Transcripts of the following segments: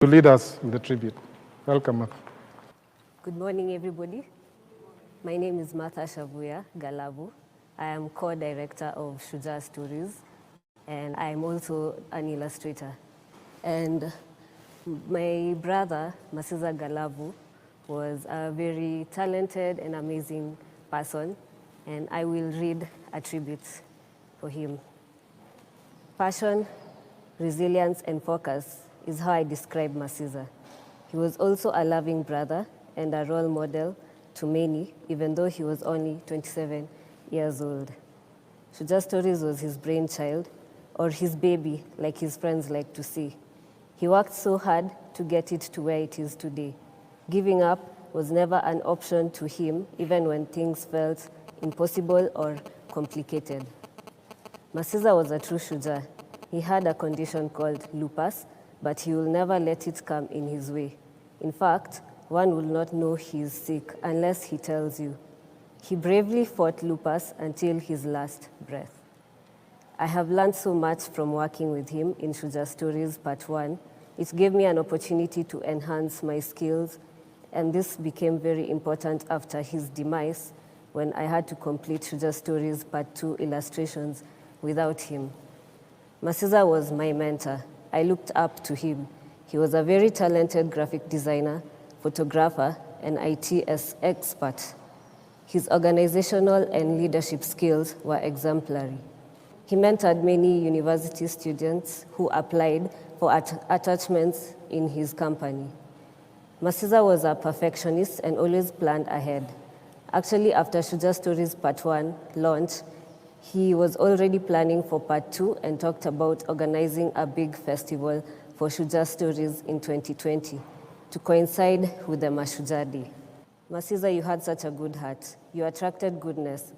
to lead us in the tribute. Welcome, Martha. Good morning, everybody. My name is Shavuya Galavu. I am co-director of Shujaa Stories, and I'm also an illustrator. And my brother, Masidza Galavu, was a very talented and amazing person, and I will read a tribute for him. Passion, resilience, and focus is how I describe Masidza. He was also a loving brother and a role model to many, even though he was only 27 years old. Shujaa Stories was his brainchild, or his baby, like his friends like to say. He worked so hard to get it to where it is today. Giving up was never an option to him, even when things felt impossible or complicated. Masidza was a true Shujaa. He had a condition called lupus, but he will never let it come in his way. In fact, one will not know he is sick unless he tells you. He bravely fought lupus until his last breath. I have learned so much from working with him in Shujaa Stories Part 1. It gave me an opportunity to enhance my skills, and this became very important after his demise when I had to complete Shujaa Stories Part 2 illustrations without him. Masidza was my mentor. I looked up to him. He was a very talented graphic designer, photographer, and IT expert. His organizational and leadership skills were exemplary. He mentored many university students who applied for attachments in his company. Masidza was a perfectionist and always planned ahead. Actually, after Shujaa Stories Part 1 launch, he was already planning for Part 2 and talked about organizing a big festival for Shujaa Stories in 2020 to coincide with the Mashujaa Day. Masidza, you had such a good heart. You attracted goodness.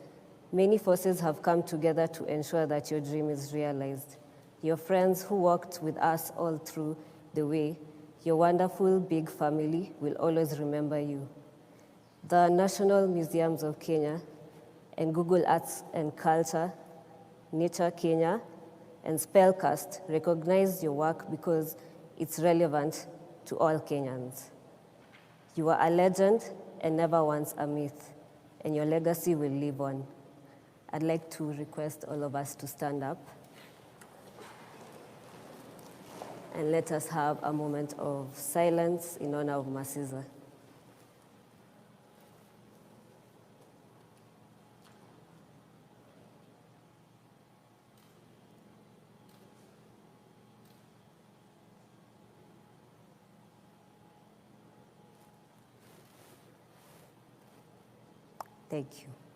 Many forces have come together to ensure that your dream is realized. Your friends who walked with us all through the way, your wonderful big family will always remember you. The National Museums of Kenya and Google Arts and Culture, Nature Kenya, and Spellcast recognize your work because it's relevant to all Kenyans. You are a legend and never once a myth, and your legacy will live on. I'd like to request all of us to stand up and let us have a moment of silence in honor of Masidza. Thank you.